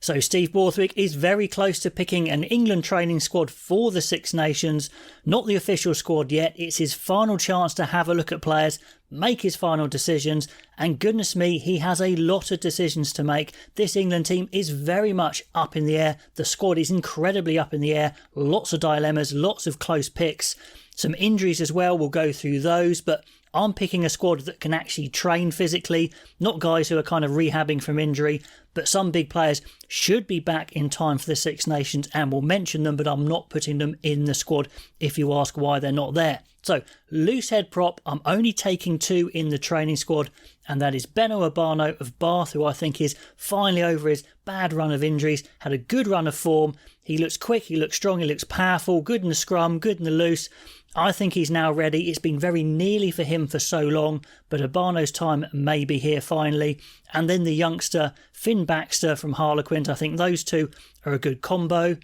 So Steve Borthwick is very close to picking an England training squad for the Six Nations. Not the official squad yet. It's his final chance to have a look at players, make his final decisions, and goodness me, he has a lot of decisions to make. This England team is very much up in the air. The squad is incredibly up in the air. Lots of dilemmas, lots of close picks. Some injuries as well, we'll go through those, but I'm picking a squad that can actually train physically, not guys who are kind of rehabbing from injury, but some big players should be back in time for the Six Nations, and we'll mention them, but I'm not putting them in the squad if you ask why they're not there. So, loose head prop, I'm only taking 2 in the training squad, and that is Beno Obano of Bath, who I think is finally over his bad run of injuries, had a good run of form. He looks quick, he looks strong, he looks powerful, good in the scrum, good in the loose. I think he's now ready. It's been very nearly for him for so long, but Obano's time may be here finally. And then the youngster Finn Baxter from Harlequin. I think those two are a good combo.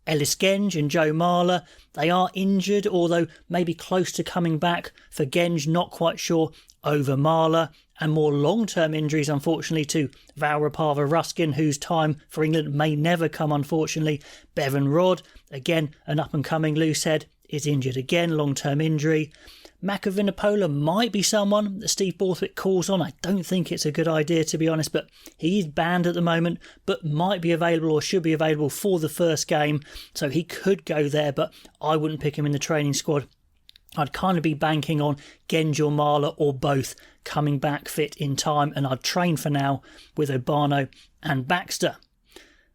Ellis Genge and Joe Marler, they are injured, although maybe close to coming back. For Genge, not quite sure over Marler. And more long-term injuries, unfortunately, to Valrapava Ruskin, whose time for England may never come, unfortunately. Bevan Rodd, again, an up-and-coming loose head, is injured again, long-term injury. Maka Vinopola might be someone that Steve Borthwick calls on. I don't think it's a good idea, to be honest, but he is banned at the moment, but might be available or should be available for the first game. So he could go there, but I wouldn't pick him in the training squad. I'd kind of be banking on Genge or Marler or both coming back fit in time, and I'd train for now with Obano and Baxter.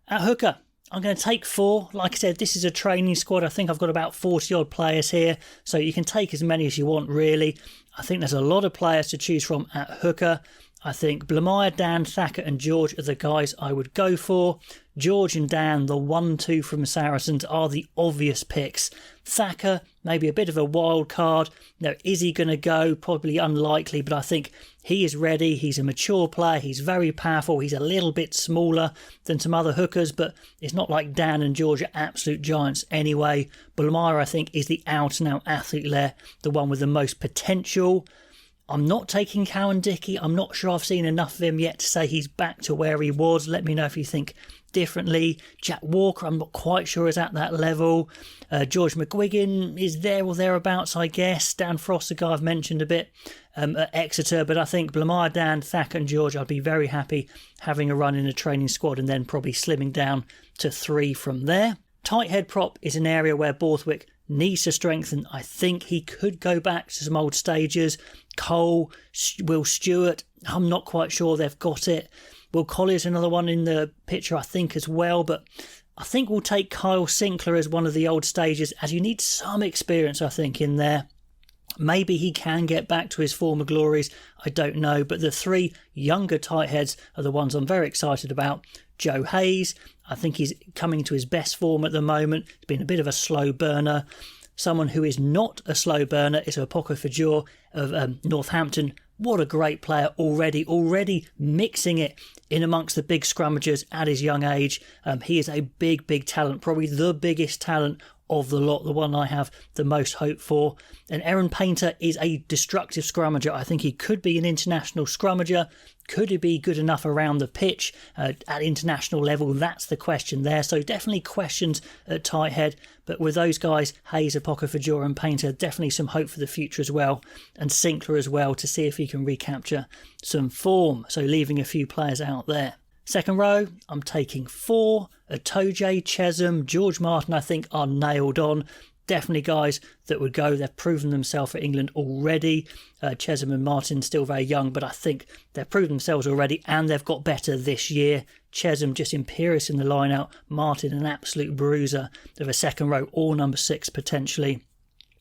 At hooker, I'm going to take 4. Like I said, this is a training squad. I think I've got about 40 odd players here, so you can take as many as you want, really. I think there's a lot of players to choose from at hooker. I think Blamire, Dan, Thacker and George are the guys I would go for. George and Dan, the 1-2 from Saracens, are the obvious picks. Thacker, maybe a bit of a wild card. Now, is he going to go? Probably unlikely, but I think he is ready. He's a mature player. He's very powerful. He's a little bit smaller than some other hookers, but it's not like Dan and George are absolute giants anyway. Blamire, I think, is the out-and-out athlete there, the one with the most potential. I'm not taking Cowan Dickey. I'm not sure I've seen enough of him yet to say he's back to where he was. Let me know if you think differently. Jack Walker, I'm not quite sure is at that level. George McGuigan is there or thereabouts, I guess. Dan Frost, the guy I've mentioned a bit at Exeter. But I think Blamire, Dan, Thacker and George, I'd be very happy having a run in a training squad and then probably slimming down to 3 from there. Tight head prop is an area where Borthwick needs to strengthen. I think he could go back to some old stages. Cole, Will Stewart, I'm not quite sure they've got it. Will Collier's another one in the picture, I think, as well. But I think we'll take Kyle Sinclair as one of the old stages, as you need some experience, I think, in there. Maybe he can get back to his former glories. I don't know. But the 3 younger tight heads are the ones I'm very excited about. Joe Hayes, I think he's coming to his best form at the moment. He's been a bit of a slow burner. Someone who is not a slow burner is Apoko Fajor of Northampton. What a great player already mixing it in amongst the big scrummagers at his young age. He is a big talent, probably the biggest talent of the lot, the one I have the most hope for. And Aaron Painter is a destructive scrummager. I think he could be an international scrummager. Could he be good enough around the pitch at international level? That's the question there. So definitely questions at tight head. But with those guys, Hayes, Apoko Fajor and Painter, definitely some hope for the future as well. And Sinclair as well, to see if he can recapture some form. So leaving a few players out there. Second row, I'm taking 4. Atoje, Chesham, George Martin, I think are nailed on. Definitely guys that would go. They've proven themselves for England already. Chesham and Martin still very young, but I think they've proven themselves already and they've got better this year. Chesham just imperious in the line-out. Martin an absolute bruiser of a second row or number 6 potentially.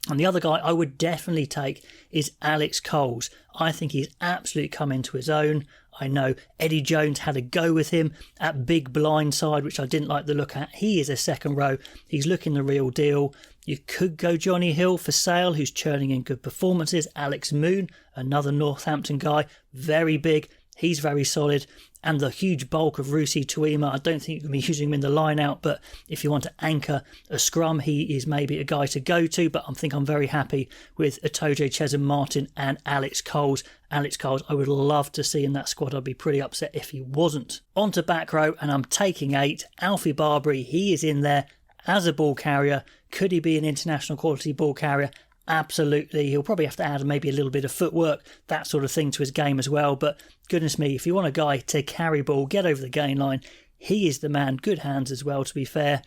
And the other guy I would definitely take is Alex Coles. I think he's absolutely come into his own. I know Eddie Jones had a go with him at Big Blindside, which I didn't like the look at. He is a second row. He's looking the real deal. You could go Johnny Hill for sale, who's churning in good performances. Alex Moon, another Northampton guy, very big, he's very solid. And the huge bulk of Rusi Tuima, I don't think you can be using him in the line out, but if you want to anchor a scrum, he is maybe a guy to go to. But I think I'm very happy with Itoje Chesum-Martin and Alex Coles. Alex Coles, I would love to see in that squad. I'd be pretty upset if he wasn't. On to back row, and I'm taking 8. Alfie Barbary, he is in there as a ball carrier. Could he be an international quality ball carrier? Absolutely. He'll probably have to add maybe a little bit of footwork, that sort of thing to his game as well. But goodness me, if you want a guy to carry ball, get over the gain line, he is the man. Good hands as well, to be fair.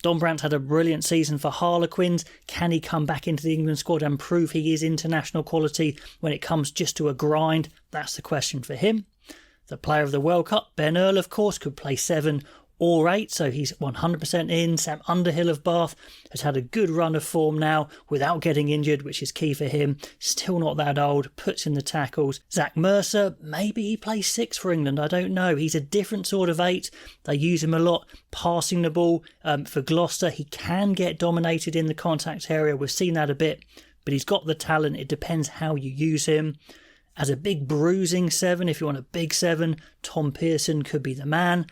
Don Brandt had a brilliant season for Harlequins. Can he come back into the England squad and prove he is international quality when it comes just to a grind? That's the question for him. The player of the World Cup, Ben Earl, of course, could play 7 or 8, so he's 100% in. Sam Underhill of Bath has had a good run of form now without getting injured, which is key for him. Still not that old, puts in the tackles. Zach Mercer, maybe he plays 6 for England, I don't know. He's a different sort of 8. They use him a lot passing the ball. For Gloucester, he can get dominated in the contact area. We've seen that a bit, but he's got the talent. It depends how you use him. As a big bruising 7, if you want a big 7, Tom Pearson could be the man.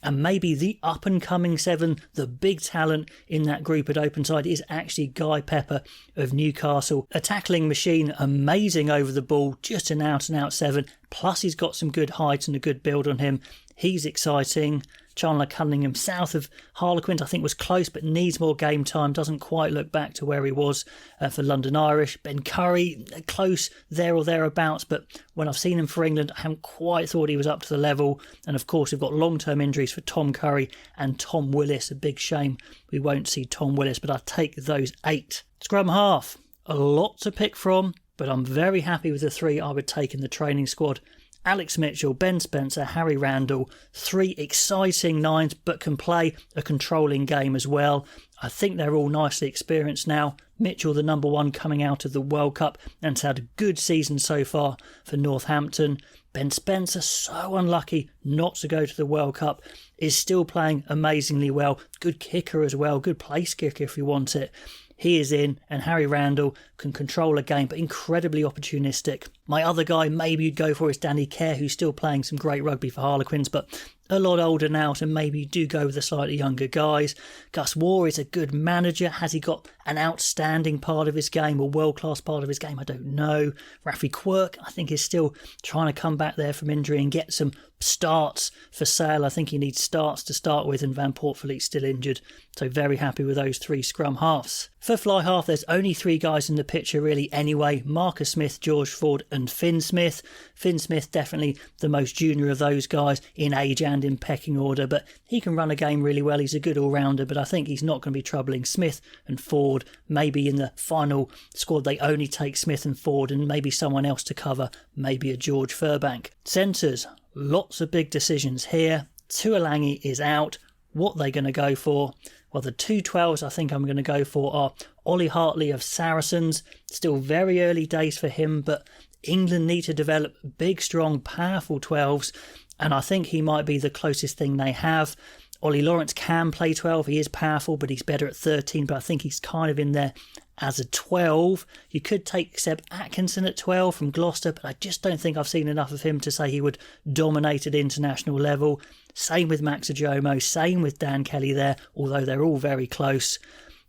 And maybe the up-and-coming 7, the big talent in that group at open side, is actually Guy Pepper of Newcastle. A tackling machine, amazing over the ball, just an out-and-out 7. Plus he's got some good height and a good build on him. He's exciting. Chandler Cunningham, south of Harlequins, I think was close but needs more game time. Doesn't quite look back to where he was for London Irish. Ben Curry, close there or thereabouts, but when I've seen him for England, I haven't quite thought he was up to the level. And of course, we've got long-term injuries for Tom Curry and Tom Willis. A big shame we won't see Tom Willis, but I'll take those 8. Scrum half, a lot to pick from, but I'm very happy with the 3 I would take in the training squad. Alex Mitchell, Ben Spencer, Harry Randall, 3 exciting 9s, but can play a controlling game as well. I think they're all nicely experienced now. Mitchell, the number 1 coming out of the World Cup, and has had a good season so far for Northampton. Ben Spencer, so unlucky not to go to the World Cup, is still playing amazingly well. Good kicker as well, good place kicker if you want it. He is in, and Harry Randall can control a game, but incredibly opportunistic. My other guy maybe you'd go for is Danny Kerr, who's still playing some great rugby for Harlequins, but a lot older now, so maybe you do go with the slightly younger guys. Gus Waugh is a good manager. Has he got an outstanding part of his game, or world-class part of his game? I don't know. Rafi Quirk, I think, is still trying to come back there from injury and get some starts for Sale. I think he needs starts to start with, and Van Portfleet's still injured. So very happy with those 3 scrum halves. For fly half, there's only 3 guys in the picture really anyway. Marcus Smith, George Ford and Finn Smith. Finn Smith definitely the most junior of those guys in age and in pecking order, but he can run a game really well. He's a good all-rounder, but I think he's not going to be troubling Smith and Ford. Maybe in the final squad they only take Smith and Ford and maybe someone else to cover, maybe a George Furbank. Centres, lots of big decisions here. Tuolangi is out. What are they going to go for? Well, the 2 12s I think I'm going to go for are Ollie Hartley of Saracens. Still very early days for him, but England need to develop big, strong, powerful 12s, and I think he might be the closest thing they have. Ollie Lawrence can play 12. He is powerful, but he's better at 13, but I think he's kind of in there as a 12. You could take Seb Atkinson at 12 from Gloucester, but I just don't think I've seen enough of him to say he would dominate at international level. Same with Max Ajomo, same with Dan Kelly there, although they're all very close.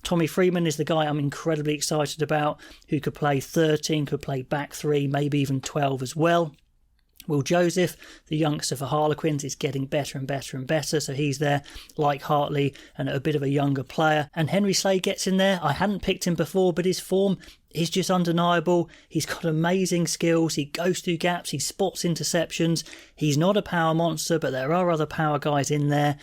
Tommy Freeman is the guy I'm incredibly excited about, who could play 13, could play back 3, maybe even 12 as well. Will Joseph, the youngster for Harlequins, is getting better and better and better, so he's there like Hartley and a bit of a younger player. And Henry Slade gets in there. I hadn't picked him before, but his form is just undeniable. He's got amazing skills. He goes through gaps. He spots interceptions. He's not a power monster, but there are other power guys in there.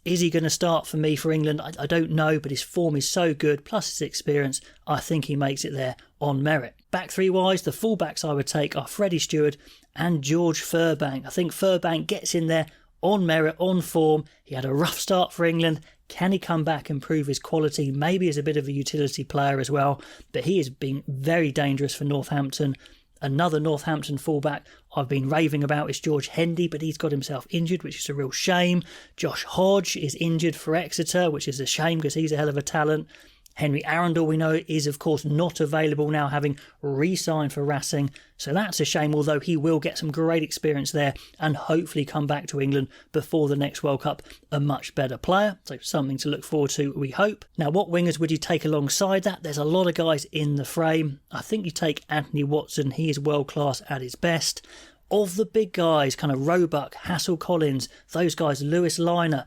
Is he going to start for me for England? I don't know, but his form is so good, plus his experience, I think he makes it there on merit. Back 3-wise, the fullbacks I would take are Freddie Stewart and George Furbank. I think Furbank gets in there on merit, on form. He had a rough start for England. Can he come back and prove his quality? Maybe as a bit of a utility player as well, but he has been very dangerous for Northampton. Another Northampton fullback I've been raving about is George Hendy, but he's got himself injured, which is a real shame. Josh Hodge is injured for Exeter, which is a shame because he's a hell of a talent. Henry Arundel, we know, is of course not available now, having re-signed for Racing. So that's a shame, although he will get some great experience there and hopefully come back to England before the next World Cup a much better player. So something to look forward to, we hope. Now, what wingers would you take alongside that? There's a lot of guys in the frame. I think you take Anthony Watson. He is world class at his best. Of the big guys, kind of Roebuck, Hassel-Collins, those guys, Lewis Liner,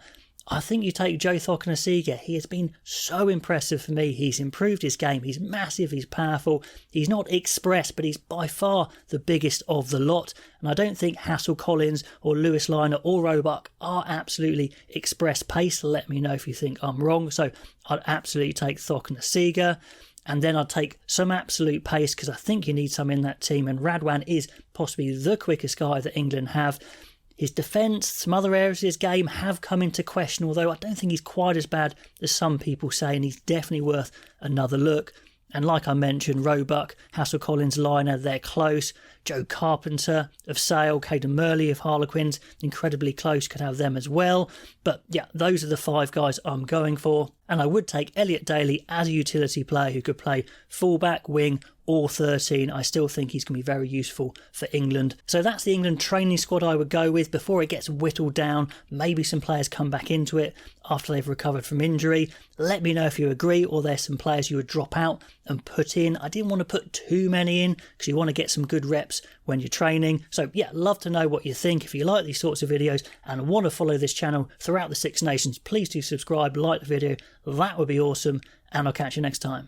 I think you take Joe Thokanasiga. He has been so impressive for me. He's improved his game. He's massive. He's powerful. He's not express, but he's by far the biggest of the lot. And I don't think Hassel-Collins or Lewis Liner or Roebuck are absolutely express pace. Let me know if you think I'm wrong. So I'd absolutely take Thokanasiga. And then I'd take some absolute pace because I think you need some in that team. And Radwan is possibly the quickest guy that England have. His defence, some other areas of his game have come into question, although I don't think he's quite as bad as some people say, and he's definitely worth another look. And like I mentioned, Roebuck, Hassel-Collins, Liner, they're close. Joe Carpenter of Sale, Caden Murley of Harlequins, incredibly close, could have them as well. But yeah, those are the 5 guys I'm going for. And I would take Elliot Daly as a utility player who could play fullback, wing, or 13. I still think he's going to be very useful for England. So that's the England training squad I would go with before it gets whittled down. Maybe some players come back into it after they've recovered from injury. Let me know if you agree, or there's some players you would drop out and put in. I didn't want to put too many in because you want to get some good reps when you're training. So yeah, love to know what you think. If you like these sorts of videos and want to follow this channel throughout the Six Nations, please do subscribe, like the video. That would be awesome, and I'll catch you next time.